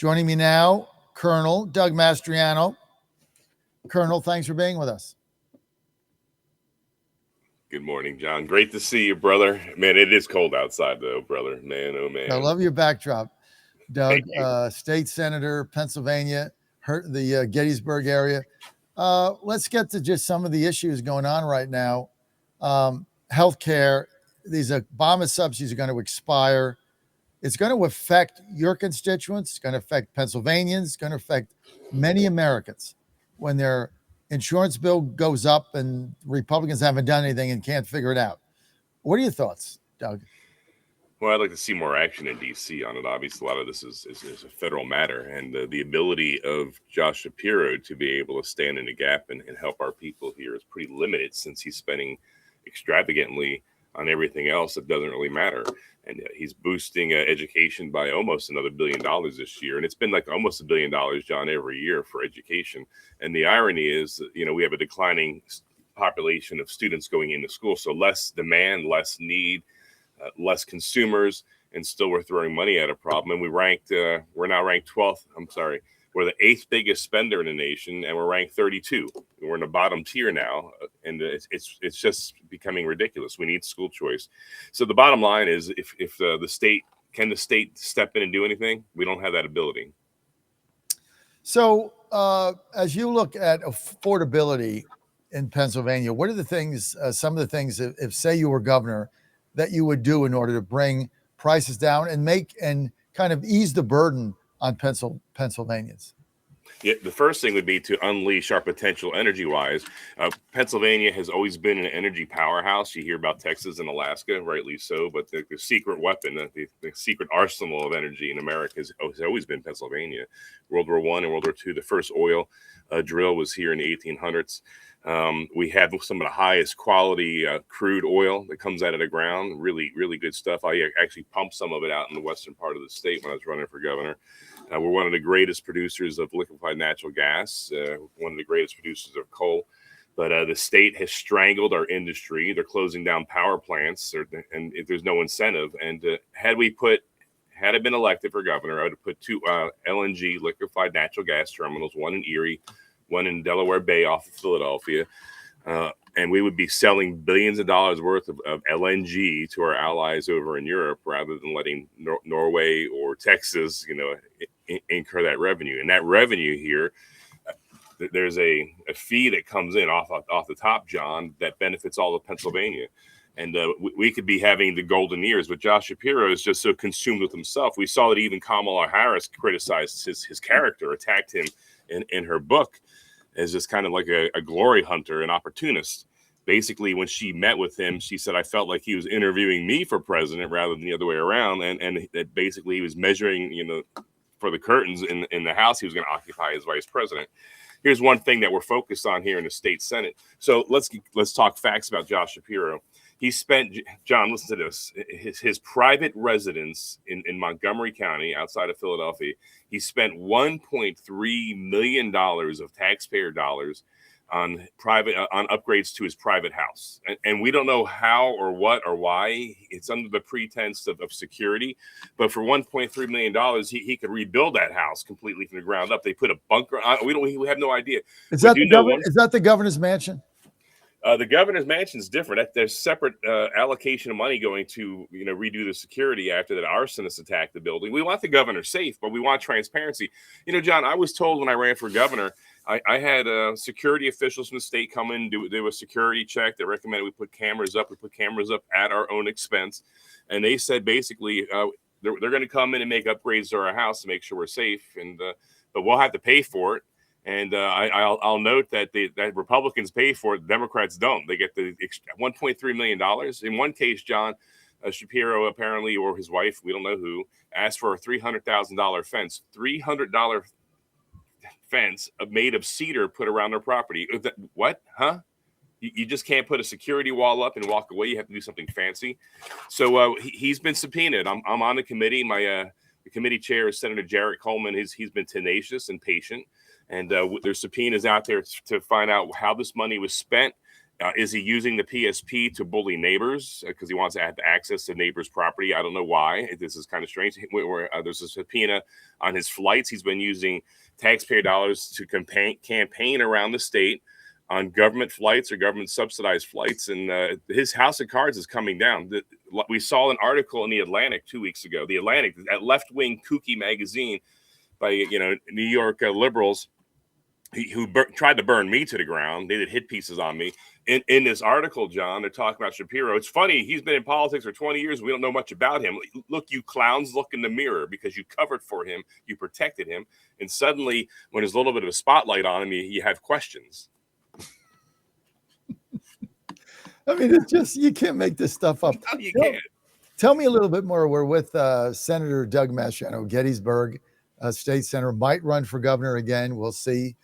Joining me now, Colonel Doug Mastriano. Colonel, thanks for being with us. Good morning, John. Great to see you, brother. Man, it is cold outside, though, brother. Man, oh, man. I love your backdrop, Doug. Thank you. State Senator, Pennsylvania, the Gettysburg area. Let's get to just some of the issues going on right now. Healthcare, these Obama subsidies are going to expire. It's going to affect your constituents. It's going to affect Pennsylvanians. It's going to affect many Americans when their insurance bill goes up and Republicans haven't done anything and can't figure it out. What are your thoughts, Doug? Well, I'd like to see more action in D.C. on it. Obviously, a lot of this is a federal matter, and the ability of Josh Shapiro to be able to stand in a gap and help our people here is pretty limited, since he's spending extravagantly on everything else that doesn't really matter. And he's boosting education by almost another $1 billion this year. And it's been like almost $1 billion, John, every year for education. And the irony is, we have a declining population of students going into school. So less demand, less need, less consumers, and still we're throwing money at a problem. And we're now ranked 12th. We're the 8th biggest spender in the nation, and we're ranked 32. We're in the bottom tier now, and it's just becoming ridiculous. We need school choice. So the bottom line is, if the state step in and do anything? We don't have that ability. So as you look at affordability in Pennsylvania, what are the things, some of the things, if say you were governor, that you would do in order to bring prices down and kind of ease the burden on Pennsylvanians? Yeah, the first thing would be to unleash our potential energy-wise. Pennsylvania has always been an energy powerhouse. You hear about Texas and Alaska, rightly so, but the secret weapon, the secret arsenal of energy in America has always been Pennsylvania. World War I and World War II, the first oil drill was here in the 1800s. We have some of the highest quality crude oil that comes out of the ground. Really, really good stuff. I actually pumped some of it out in the western part of the state when I was running for governor. We're one of the greatest producers of liquefied natural gas, one of the greatest producers of coal. But the state has strangled our industry. They're closing down power plants, and there's no incentive. And had I been elected for governor, I would have put 2 LNG liquefied natural gas terminals, one in Erie, one in Delaware Bay off of Philadelphia. And we would be selling billions of dollars worth of LNG to our allies over in Europe, rather than letting Norway or Texas, incur that revenue. And that revenue here, there's a fee that comes in off the top, John, that benefits all of Pennsylvania. And we could be having the golden years, but Josh Shapiro is just so consumed with himself. We saw that even Kamala Harris criticized his character, attacked him in her book as just kind of like a glory hunter, an opportunist. Basically, when she met with him, she said, I felt like he was interviewing me for president rather than the other way around. And that basically he was measuring, for the curtains in the House he was going to occupy as vice president. Here's one thing that we're focused on here in the state Senate. So let's talk facts about Josh Shapiro. He spent, John, listen to this, his private residence in Montgomery County outside of Philadelphia. He spent $1.3 million of taxpayer dollars on upgrades to his private house. And we don't know how or what or why. It's under the pretense of security. But for $1.3 million, he could rebuild that house completely from the ground up. They put a bunker on. We have no idea. Is that the governor's mansion? The governor's mansion is different. There's separate allocation of money going to redo the security after that arsonist attacked the building. We want the governor safe, but we want transparency. John, I was told when I ran for governor, I had security officials from the state come in, do a security check. They recommended we put cameras up. We put cameras up at our own expense. And they said basically they're going to come in and make upgrades to our house to make sure we're safe. But we'll have to pay for it. And I'll note that that Republicans pay for it, Democrats don't. They get the $1.3 million. In one case, John, Shapiro apparently, or his wife, we don't know who, asked for a $300,000 fence. $300 fence made of cedar put around their property. What? Huh? You just can't put a security wall up and walk away. You have to do something fancy. So he's been subpoenaed. I'm on the committee. The committee chair is Senator Jarrett Coleman. He's been tenacious and patient. And there's subpoenas out there to find out how this money was spent Is he using the PSP to bully neighbors because he wants to have access to neighbors' property? I don't know why. This is kind of strange. There's a subpoena on his flights. He's been using taxpayer dollars to campaign around the state on government flights or government subsidized flights. And his house of cards is coming down. We saw an article in the Atlantic 2 weeks ago. The Atlantic, that left-wing kooky magazine by New York liberals who tried to burn me to the ground. They did hit pieces on me. In this article, John, they're talking about Shapiro. It's funny. He's been in politics for 20 years. We don't know much about him. Look, you clowns, look in the mirror because you covered for him. You protected him. And suddenly, when there's a little bit of a spotlight on him, you have questions. I mean, it's just, you can't make this stuff up. No, you can't. Tell me a little bit more. We're with Senator Doug Mastriano, Gettysburg State Senator, might run for governor again. We'll see.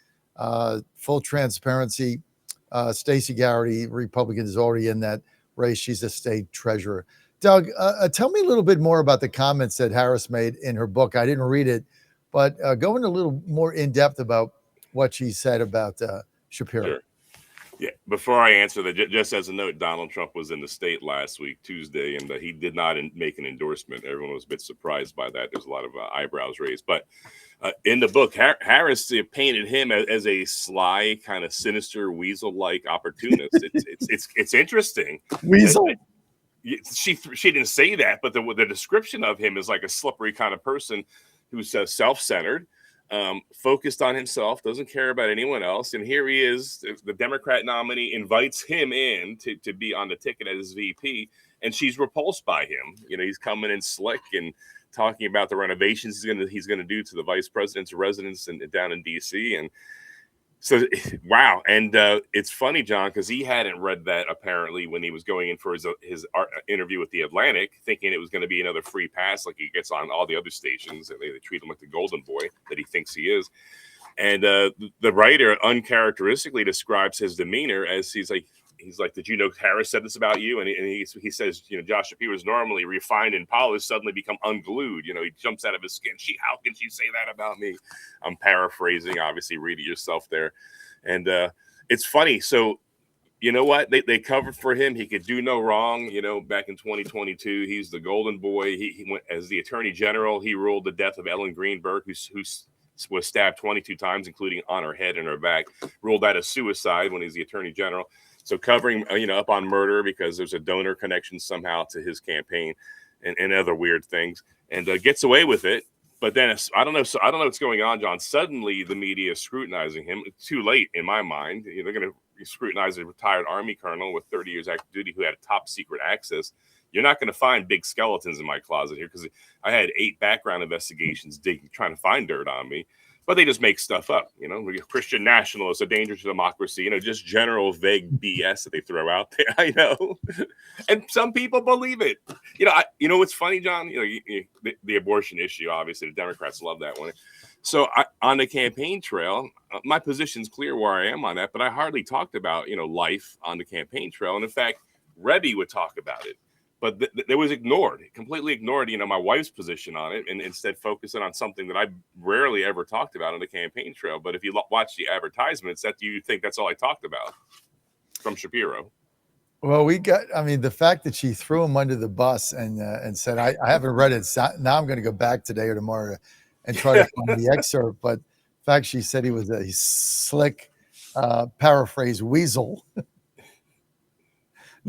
Full transparency. Stacey Garrity, Republican, is already in that race. She's a state treasurer. Doug, tell me a little bit more about the comments that Harris made in her book. I didn't read it, but go into a little more in depth about what she said about Shapiro. Sure. Yeah. Before I answer that, just as a note, Donald Trump was in the state last week, Tuesday, and he did not make an endorsement. Everyone was a bit surprised by that. There's a lot of eyebrows raised. But in the book, Harris painted him as a sly, kind of sinister, weasel-like opportunist. It's interesting. Weasel. She didn't say that, but the description of him is like a slippery kind of person who's self-centered. Focused on himself, doesn't care about anyone else. And here he is, the Democrat nominee invites him in to be on the ticket as VP, and she's repulsed by him. He's coming in slick and talking about the renovations he's gonna do to the vice president's residence down in DC. And so, wow. And it's funny, John, because he hadn't read that apparently when he was going in for his interview with the Atlantic, thinking it was going to be another free pass like he gets on all the other stations, and they treat him like the golden boy that he thinks he is. And the writer uncharacteristically describes his demeanor as he's like, did you know Harris said this about you? And he says, Josh Shapiro is normally refined and polished, suddenly become unglued. He jumps out of his skin. How can she say that about me? I'm paraphrasing, obviously, read it yourself there. And it's funny. So, you know what? They covered for him. He could do no wrong. Back in 2022, he's the golden boy. He went as the attorney general. He ruled the death of Ellen Greenberg, who was stabbed 22 times, including on her head and her back, ruled that a suicide when he's the attorney general. So covering, up on murder because there's a donor connection somehow to his campaign and other weird things, and gets away with it. But then I don't know what's going on, John. Suddenly the media is scrutinizing him. Too late, in my mind. They're going to scrutinize a retired Army colonel with 30 years active duty who had top secret access. You're not going to find big skeletons in my closet here because I had 8 background investigations trying to find dirt on me. But they just make stuff up, Christian nationalists, a danger to democracy, just general vague BS that they throw out there. I know, and some people believe it. What's funny, John? The abortion issue. Obviously, the Democrats love that one. So on the campaign trail, my position's clear where I am on that. But I hardly talked about life on the campaign trail, and in fact, Rebbe would talk about it. But it was completely ignored, my wife's position on it, and instead focusing on something that I rarely ever talked about on the campaign trail. But if you watch the advertisements, you think that's all I talked about from Shapiro. Well, the fact that she threw him under the bus and said, I haven't read it. So now I'm going to go back today or tomorrow and try to find the excerpt. But the fact she said he was a slick, paraphrase, weasel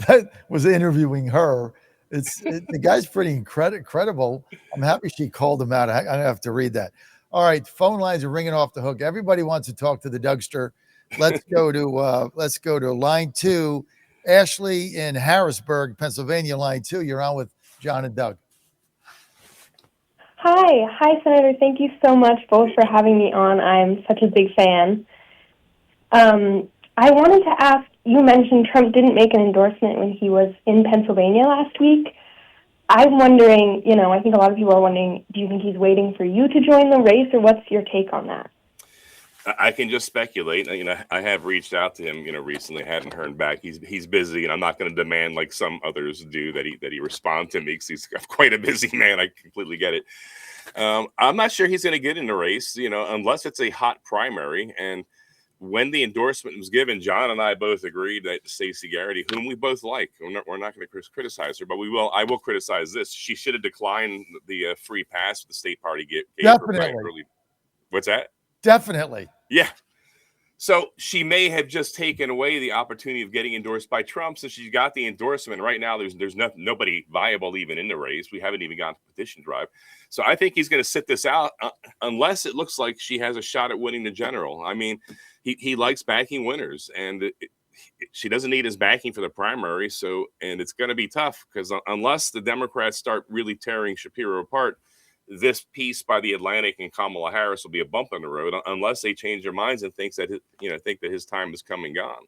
that was interviewing her. The guy's pretty incredible. I'm happy she called him out. I don't have to read that. All right, phone lines are ringing off the hook. Everybody wants to talk to the Dougster. Let's go to line 2. Ashley in Harrisburg, Pennsylvania, line 2. You're on with John and Doug. Hi, Senator. Thank you so much both for having me on. I'm such a big fan. I wanted to ask, you mentioned Trump didn't make an endorsement when he was in Pennsylvania last week. I'm wondering, I think a lot of people are wondering, do you think he's waiting for you to join the race, or what's your take on that? I can just speculate. I have reached out to him, recently. Hadn't heard back. He's busy, and I'm not going to demand like some others do that he respond to me because he's quite a busy man. I completely get it. I'm not sure he's going to get in the race, unless it's a hot primary. And when the endorsement was given, John and I both agreed that Stacey Garrity, whom we both like, we're not going to criticize her, but I will criticize this. She should have declined the free pass the state party gave her by early. What's that? Definitely. Yeah. So she may have just taken away the opportunity of getting endorsed by Trump. So she's got the endorsement. Right now, there's nobody viable even in the race. We haven't even gotten to petition drive. So I think he's going to sit this out unless it looks like she has a shot at winning the general. I mean, he likes backing winners, and she doesn't need his backing for the primary. So, and it's going to be tough because unless the Democrats start really tearing Shapiro apart, this piece by the Atlantic and Kamala Harris will be a bump in the road unless they change their minds and think that his time is come and gone.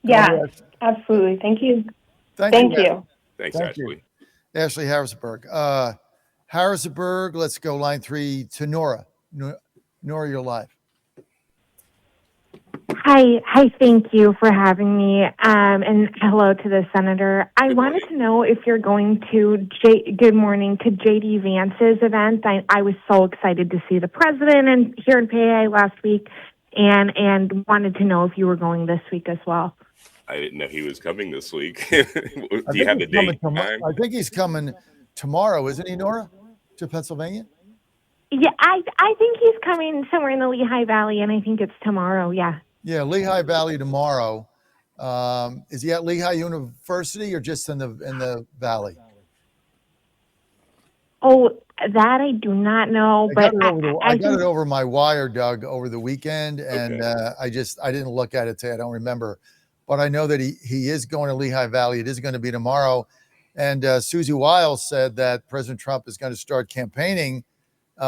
Yeah, absolutely. Thank you. Thank you. Thanks, Ashley. Ashley Harrisburg. Harrisburg, let's go line 3 to Nora. Nora, you're live. Hi, thank you for having me, and hello to the senator. I wanted to know if you're going to, good morning, to J.D. Vance's event. I was so excited to see the president here in PA last week, and wanted to know if you were going this week as well. I didn't know he was coming this week. Do you have the date? I think he's coming tomorrow, isn't he, Nora, to Pennsylvania? Yeah, I think he's coming somewhere in the Lehigh Valley, and I think it's tomorrow, yeah. Yeah, Lehigh Valley tomorrow. Is he at Lehigh University or just in the Valley? Oh, that I do not know. I got it over my wire, Doug, over the weekend, and I didn't look at it today. I don't remember, but I know that he is going to Lehigh Valley. It is going to be tomorrow, and Susie Wiles said that President Trump is going to start campaigning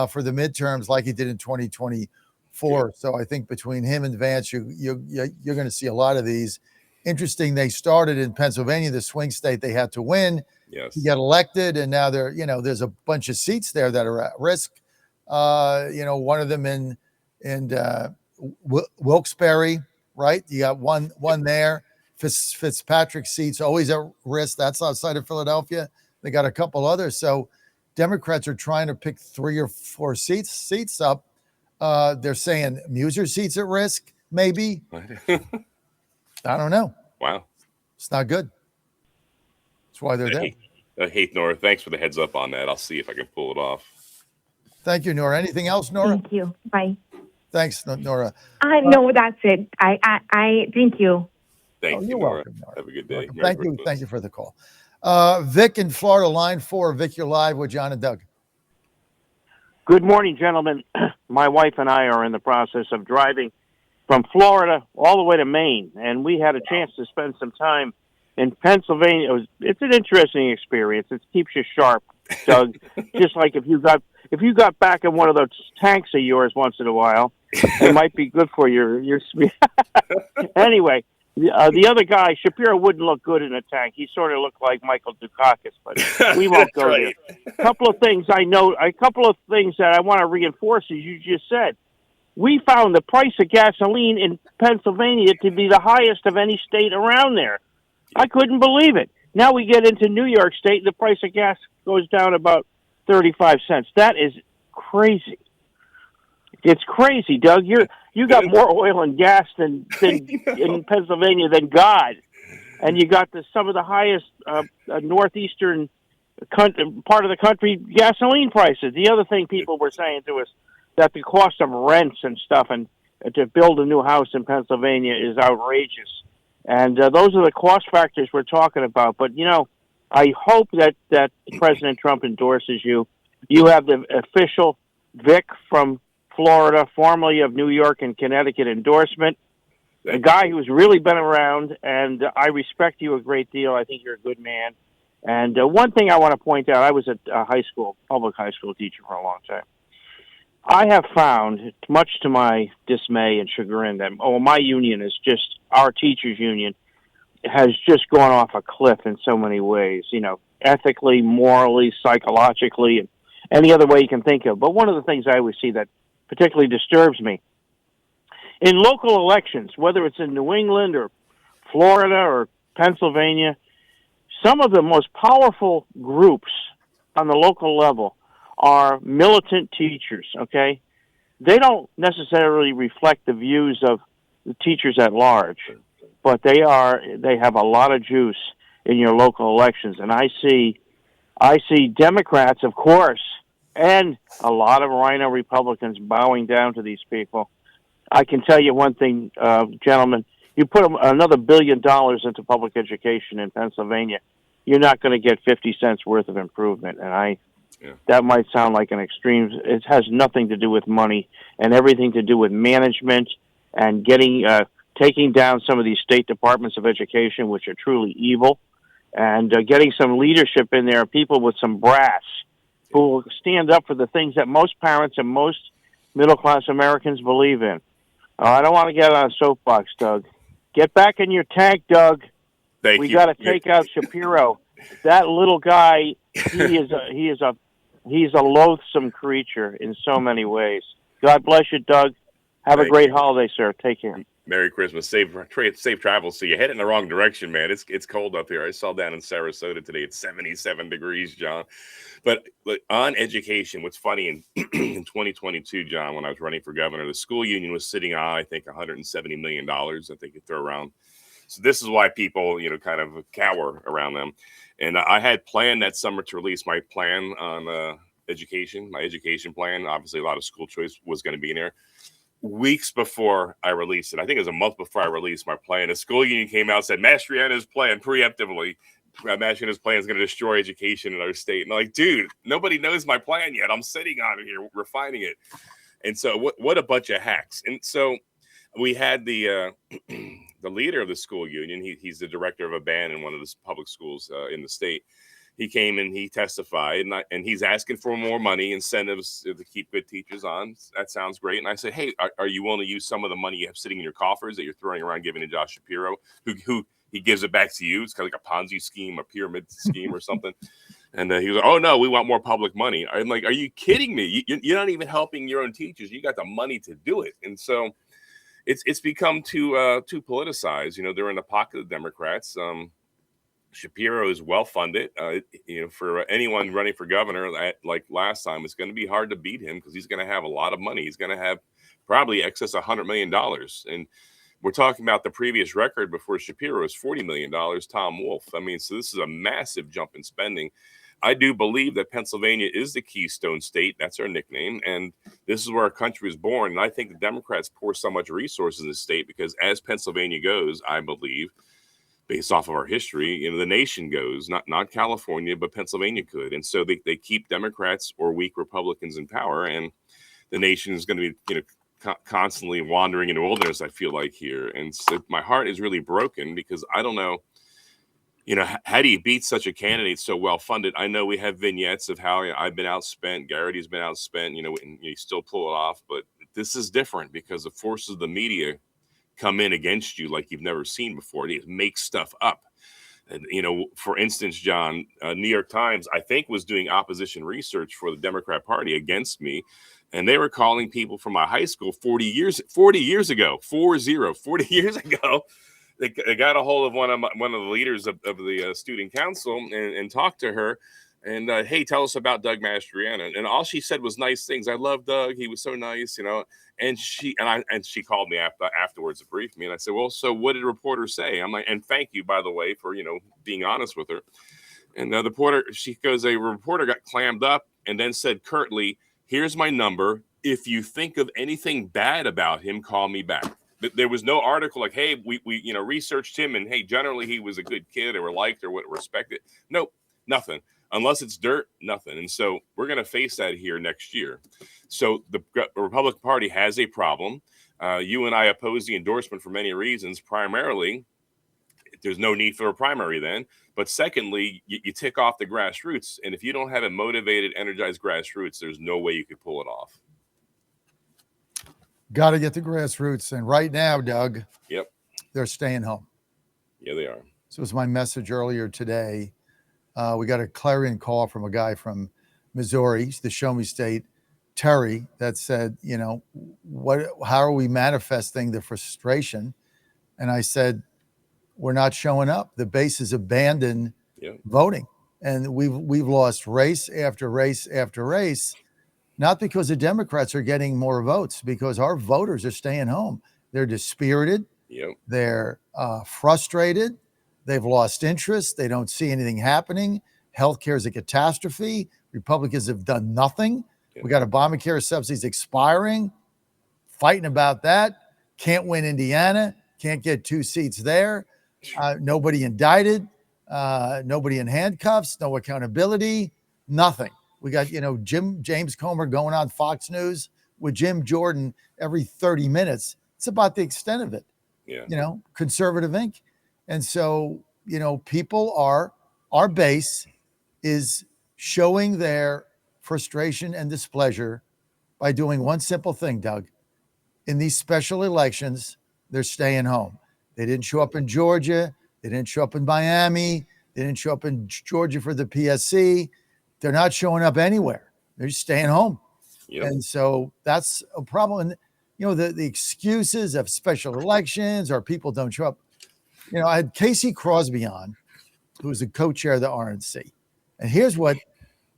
for the midterms like he did in 2024. So I think between him and Vance, you're going to see a lot of these. Interesting. They started in Pennsylvania, the swing state they had to win to get elected, and now there's a bunch of seats there that are at risk. One of them in Wilkes-Barre, right? You got one there. Fitzpatrick seats always at risk. That's outside of Philadelphia. They got a couple others. So Democrats are trying to pick 3 or 4 seats up. They're saying Muser seats at risk, maybe. I don't know. Wow. It's not good. That's why they're there. Hey, Nora, thanks for the heads up on that. I'll see if I can pull it off. Thank you, Nora. Anything else, Nora? Thank you. Bye. Thanks, Nora. No, that's it. I thank you. Thank you, you're Nora. welcome, Nora. Have a good day. Thank you for the call. Vic in Florida, line 4. Vic, you're live with John and Doug. Good morning, gentlemen. My wife and I are in the process of driving from Florida all the way to Maine, and we had a chance to spend some time in Pennsylvania. It's an interesting experience. It keeps you sharp, Doug. Just like if you got back in one of those tanks of yours once in a while, it might be good for your Anyway, the other guy, Shapiro, wouldn't look good in a tank. He sort of looked like Michael Dukakis, but we won't go there. A couple of things that I want to reinforce, as you just said. We found the price of gasoline in Pennsylvania to be the highest of any state around there. I couldn't believe it. Now we get into New York State, and the price of gas goes down about 35 cents. That is crazy. It's crazy, Doug. You got more oil and gas than in Pennsylvania than God, and you got some of the highest northeastern part of the country gasoline prices. The other thing people were saying to us that the cost of rents and stuff and to build a new house in Pennsylvania is outrageous, and those are the cost factors we're talking about. But I hope that President Trump endorses you. You have the official Vic from Florida, formerly of New York and Connecticut endorsement, a guy who's really been around, and I respect you a great deal. I think you're a good man. And one thing I want to point out, I was a public high school teacher for a long time. I have found, much to my dismay and chagrin, that my union is just, our teachers union, has just gone off a cliff in so many ways, ethically, morally, psychologically, and any other way you can think of. But one of the things I always see that particularly disturbs me, in local elections, whether it's in New England or Florida or Pennsylvania, some of the most powerful groups on the local level are militant teachers, okay? they don't necessarily reflect the views of the teachers at large, but they have a lot of juice in your local elections. And I see Democrats, of course, and a lot of Rhino Republicans bowing down to these people. I can tell you one thing, gentlemen, you put another $1 billion into public education in Pennsylvania, you're not going to get 50 cents worth of improvement. And that might sound like an extreme. It has nothing to do with money and everything to do with management and taking down some of these state departments of education, which are truly evil, and getting some leadership in there, people with some brass who will stand up for the things that most parents and most middle-class Americans believe in. I don't want to get on a soapbox, Doug. Get back in your tank, Doug. We got to take out Shapiro. That little guy, he's a loathsome creature in so many ways. God bless you, Doug. Have a great holiday, sir. Take care. Merry Christmas. Safe travels. So you head in the wrong direction, man. It's cold up here. I saw down in Sarasota today. It's 77 degrees, John. But on education, what's funny in 2022, John, when I was running for governor, the school union was sitting on, I think, $170 million that they could throw around. So this is why people, kind of cower around them. And I had planned that summer to release my plan on education, my education plan. Obviously, a lot of school choice was going to be in there. Weeks before I released it, I think it was a month before I released my plan, the school union came out and said, Mastriano's plan preemptively, Mastriano's plan is going to destroy education in our state. And I'm like, dude, nobody knows my plan yet. I'm sitting on it here, refining it. And so what a bunch of hacks. And so we had the leader of the school union. He's the director of a band in one of the public schools in the state. He came and he testified, and he's asking for more money, incentives to keep good teachers on. That sounds great. And I said, hey, are you willing to use some of the money you have sitting in your coffers that you're throwing around giving to Josh Shapiro, who he gives it back to you? It's kind of like a Ponzi scheme, a pyramid scheme or something. And he was like, oh, no, we want more public money. I'm like, are you kidding me? You're not even helping your own teachers. You got the money to do it. And so it's become too politicized. They're in the pocket of the Democrats. Shapiro is well funded. For anyone running for governor, like last time, it's going to be hard to beat him because he's going to have a lot of money. He's going to have probably excess of $100 million. And we're talking about the previous record before Shapiro is $40 million, Tom Wolf. I mean, so this is a massive jump in spending. I do believe that Pennsylvania is the Keystone State. That's our nickname. And this is where our country was born. And I think the Democrats pour so much resources in the state because as Pennsylvania goes, I believe, based off of our history, the nation goes, not California, but Pennsylvania could. And so they keep Democrats or weak Republicans in power, and the nation is going to be, constantly wandering in the wilderness, I feel like here. And so my heart is really broken because I don't know, how do you beat such a candidate so well funded? I know we have vignettes of how I've been outspent, Garrity's been outspent, and you still pull it off, but this is different because the forces of the media come in against you like you've never seen before. They make stuff up. And, for instance, John, New York Times, I think, was doing opposition research for the Democrat Party against me. And they were calling people from my high school 40 years ago. They got a hold of one of the leaders of the student council and talked to her. And hey, tell us about Doug Mastriano. And all she said was nice things. I love Doug. He was so nice, And she called me afterwards to brief me. And I said, well, so what did reporters say? I'm like, and thank you, by the way, for being honest with her. And the reporter, she goes, a reporter got clammed up and then said curtly, here's my number. If you think of anything bad about him, call me back. There was no article like, hey, we researched him, and hey, generally he was a good kid or liked or respected. Nope, nothing. Unless it's dirt, nothing. And so we're going to face that here next year. So the Republican Party has a problem. You and I oppose the endorsement for many reasons. Primarily, there's no need for a primary then. But secondly, you tick off the grassroots. And if you don't have a motivated, energized grassroots, there's no way you could pull it off. Got to get the grassroots. And right now, Doug, yep, they're staying home. Yeah, they are. So it was my message earlier today. We got a clarion call from a guy from Missouri, the Show Me State, Terry, that said, how are we manifesting the frustration? And I said, we're not showing up. The base has abandoned voting. And we've lost race after race after race. not because the Democrats are getting more votes, because our voters are staying home. They're dispirited. Yep. They're frustrated. They've lost interest. They don't see anything happening. Healthcare is a catastrophe. Republicans have done nothing. We got Obamacare subsidies expiring, fighting about that. Can't win Indiana. Can't get 2 seats there. Nobody indicted. Nobody in handcuffs. No accountability. Nothing. We got, James Comer going on Fox News with Jim Jordan every 30 minutes. It's about the extent of it. Yeah. Conservative Inc. And so, our base is showing their frustration and displeasure by doing one simple thing, Doug. In these special elections, they're staying home. They didn't show up in Georgia. They didn't show up in Miami. They didn't show up in Georgia for the PSC. They're not showing up anywhere. They're just staying home. Yep. And so that's a problem. And, the excuses of special elections or people don't show up. I had Casey Crosby on, who was the co-chair of the RNC. And here's what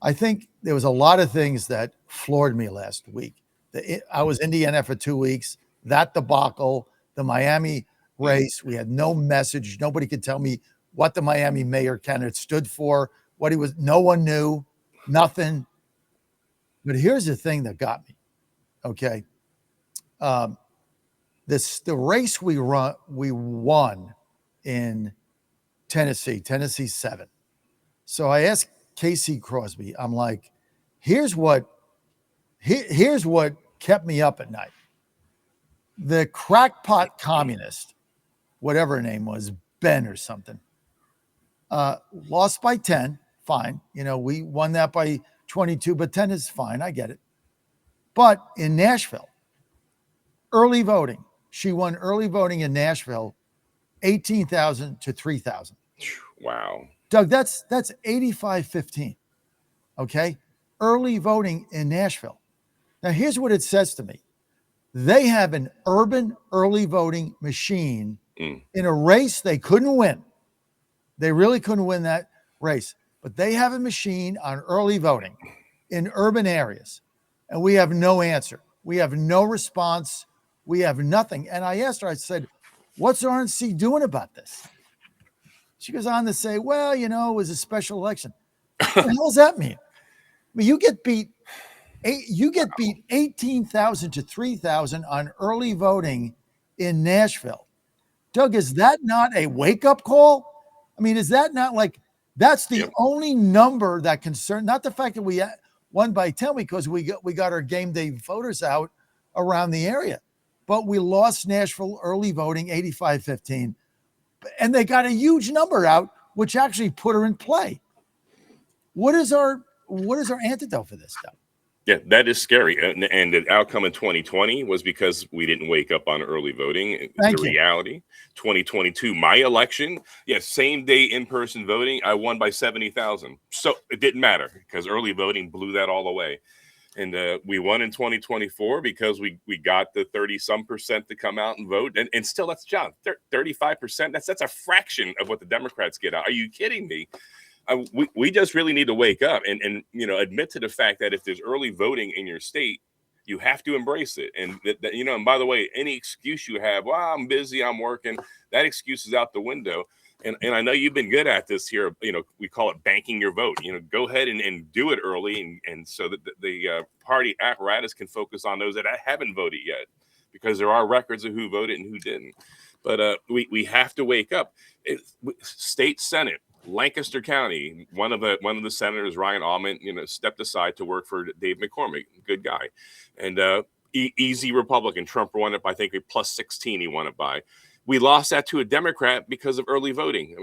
I think: there was a lot of things that floored me last week. I was in Indiana for 2 weeks. That debacle, the Miami race, we had no message. Nobody could tell me what the Miami mayor candidate stood for, what he was. No one knew, nothing. But here's the thing that got me. Okay. The race we won in Tennessee 7. So I asked Casey Crosby, I'm like, here's what kept me up at night. The crackpot communist, whatever her name was, Ben or something, lost by 10. Fine. We won that by 22, but 10 is fine. I get it. But in Nashville, early voting, she won early voting in Nashville, 18,000 to 3,000. Wow. Doug, that's 85-15. Okay. Early voting in Nashville. Now, here's what it says to me. They have an urban early voting machine in a race they couldn't win. They really couldn't win that race, but they have a machine on early voting in urban areas. And we have no answer. We have no response. We have nothing. And I asked her, I said, what's RNC doing about this? She goes on to say, well, it was a special election. What the hell does that mean? I mean, you get beat 18,000 to 3,000 on early voting in Nashville. Doug, is that not a wake-up call? I mean, is that not like, that's the only number that concerned, not the fact that we won by 10 because we got our game day voters out around the area, but we lost Nashville early voting 85-15. And they got a huge number out, which actually put her in play. What is our antidote for this stuff? Yeah, that is scary. And the outcome in 2020 was because we didn't wake up on early voting. Thank the you. reality, 2022, my election, same day in-person voting, I won by 70,000. So it didn't matter because early voting blew that all away. And we won in 2024 because we got the 30-some% to come out and vote. And still, that's John, 35%. That's a fraction of what the Democrats get out. Are you kidding me? We just really need to wake up and admit to the fact that if there's early voting in your state, you have to embrace it. And and by the way, any excuse you have, well, I'm busy, I'm working, that excuse is out the window. And I know you've been good at this here. We call it banking your vote. Go ahead and do it early, and so that the party apparatus can focus on those that haven't voted yet, because there are records of who voted and who didn't. But we have to wake up. State Senate, Lancaster County, one of the senators, Ryan Allman, stepped aside to work for Dave McCormick, good guy, and easy Republican. Trump won it by, I think, plus 16. He won it by. We lost that to a Democrat because of early voting,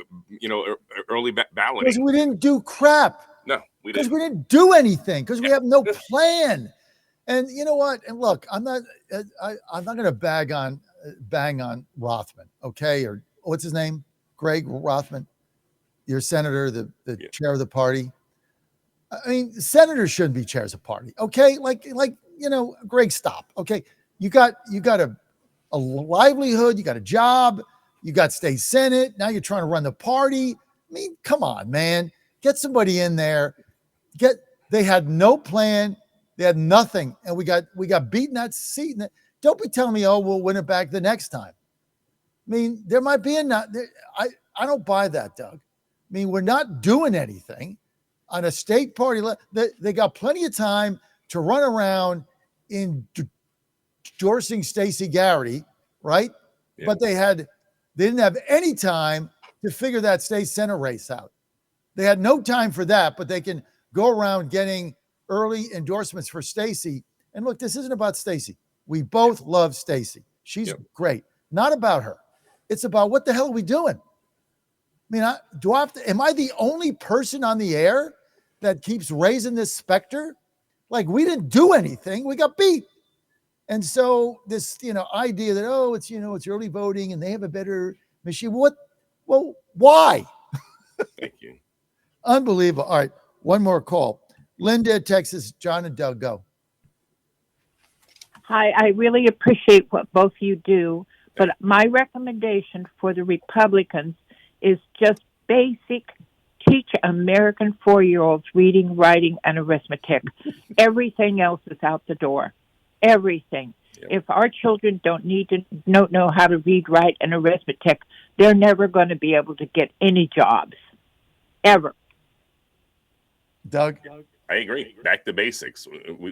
early balloting. Because we didn't do crap. No, we didn't. Because we didn't do anything. Because we have no plan. And you know what? And look, I'm not going to bang on Rothman, okay? Or what's his name? Greg Rothman, your senator, the chair of the party. I mean, senators shouldn't be chairs of party, okay? Like Greg, stop, okay? You got a livelihood, you got a job, you got state senate, now you're trying to run the party. I mean, come on, man. Get somebody in there. They had no plan. They had nothing, and we got beaten that seat. Don't be telling me, oh, we'll win it back the next time. I mean, there might be I don't buy that, Doug. I mean, we're not doing anything on a state party. They got plenty of time to run around endorsing Stacey Garrity, right? Yeah. But they didn't have any time to figure that state Senate race out. They had no time for that, but they can go around getting early endorsements for Stacey. And look, this isn't about Stacey. We both love Stacey. She's great. Not about her. It's about what the hell are we doing? I mean, am I the only person on the air that keeps raising this specter? Like, we didn't do anything. We got beat. And so this, idea that, oh, it's early voting and they have a better machine. What? Well, why? Thank you. Unbelievable. All right. One more call. Linda, Texas, John and Doug, go. Hi, I really appreciate what both you do, but my recommendation for the Republicans is just basic teach American 4-year-olds reading, writing, and arithmetic. Everything else is out the door. Everything. Yep. If our children don't know how to read, write, and arithmetic, they're never going to be able to get any jobs, ever. Doug? I agree. Back to basics.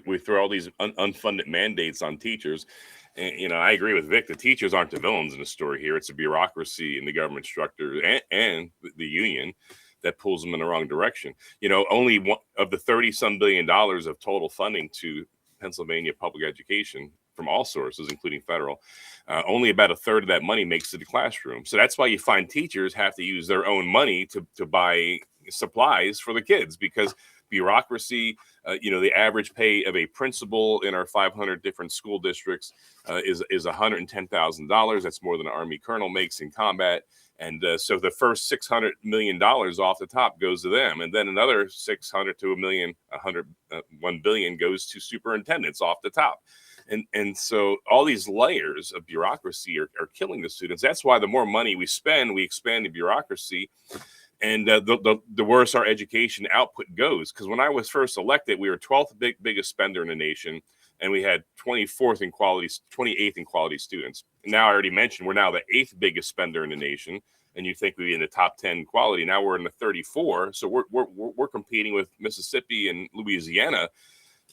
We throw all these unfunded mandates on teachers. And, I agree with Vic. The teachers aren't the villains in the story here. It's the bureaucracy and the government structure and the union that pulls them in the wrong direction. Only one of the $30-some billion of total funding to Pennsylvania public education from all sources, including federal, only about a third of that money makes it to the classroom. So that's why you find teachers have to use their own money to buy supplies for the kids, because bureaucracy, the average pay of a principal in our 500 different school districts is $110,000. That's more than an Army colonel makes in combat. And so the first $600 million off the top goes to them. And then another 600 to $1 billion goes to superintendents off the top. And so all these layers of bureaucracy are killing the students. That's why the more money we spend, we expand the bureaucracy. And the worse our education output goes. Because when I was first elected, we were 12th biggest spender in the nation, and we had 28th in quality students. Now, I already mentioned we're now the 8th biggest spender in the nation, and you think we'd be in the top 10 quality. Now we're in the 34, so we're competing with Mississippi and Louisiana,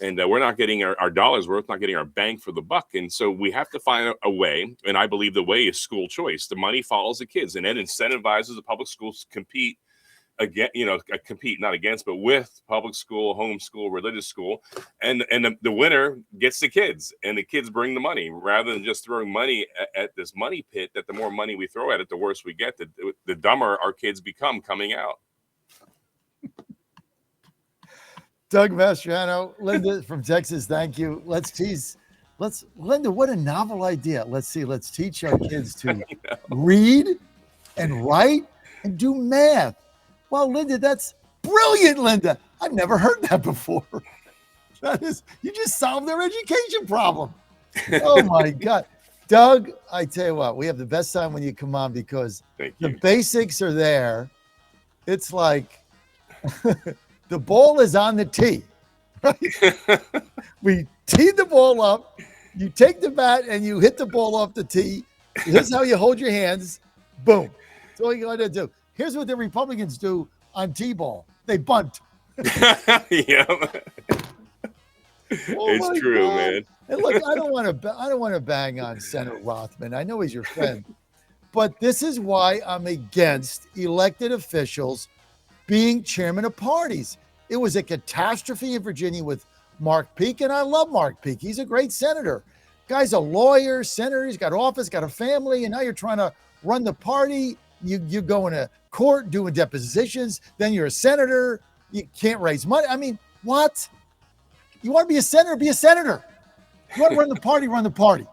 and we're not getting our dollars worth, not getting our bang for the buck. And so we have to find a way, and I believe the way is school choice. The money follows the kids, and then incentivizes the public schools to compete not against, but with public school, homeschool, religious school, and the winner gets the kids, and the kids bring the money, rather than just throwing money at this money pit. That the more money we throw at it, the worse we get. The dumber our kids become coming out. Doug Mastriano, Linda from Texas, thank you. Linda, what a novel idea. Let's teach our kids to read and write and do math. Well, Linda, that's brilliant, Linda. I've never heard that before. You just solved their education problem. Oh my God. Doug, I tell you what, we have the best time when you come on, because the basics are there. It's like the ball is on the tee, right? We tee the ball up. You take the bat and you hit the ball off the tee. Here's how you hold your hands. Boom. That's all you got to do. Here's what the Republicans do on T-ball. They bunt. Yeah. It's true, God. Man. And look, I don't want to bang on Senator Rothman. I know he's your friend. But this is why I'm against elected officials being chairman of parties. It was a catastrophe in Virginia with Mark Peake, and I love Mark Peake. He's a great senator. Guy's a lawyer, senator. He's got office, got a family, and now you're trying to run the party. You go into court doing depositions. Then you're a senator. You can't raise money. I mean, what? You want to be a senator? Be a senator. You want to run the party? Run the party.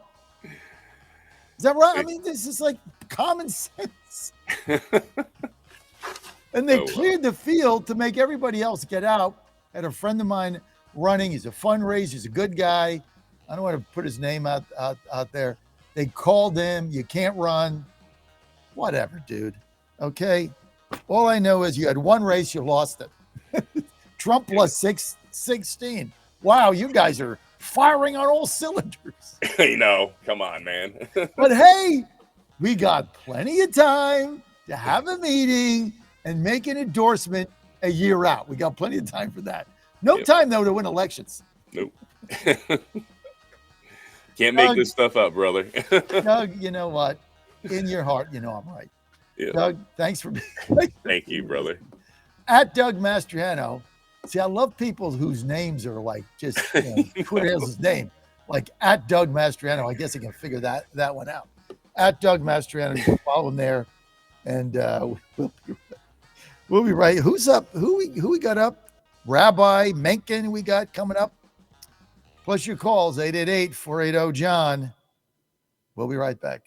Is that right? I mean, this is like common sense. And they cleared the field to make everybody else get out. I had a friend of mine running. He's a fundraiser. He's a good guy. I don't want to put his name out there. They called him. You can't run. Whatever, dude. Okay. All I know is you had one race, you lost it. Trump plus 16. Wow, you guys are firing on all cylinders. Come on, man. But hey, we got plenty of time to have a meeting and make an endorsement a year out. We got plenty of time for that. No time, though, to win elections. Nope. Can't make this stuff up, brother. Doug, you know what? In your heart, you know I'm right. Yeah. Doug, thanks for being. Thank you, brother. At Doug Mastriano. See, I love people whose names are like just Twitter has his name, like at Doug Mastriano. I guess I can figure that one out. At Doug Mastriano, you can follow him there, and we'll be right. Who's up? Who we got up? Rabbi Mencken we got coming up. Plus your calls 888-480-JOHN. We'll be right back.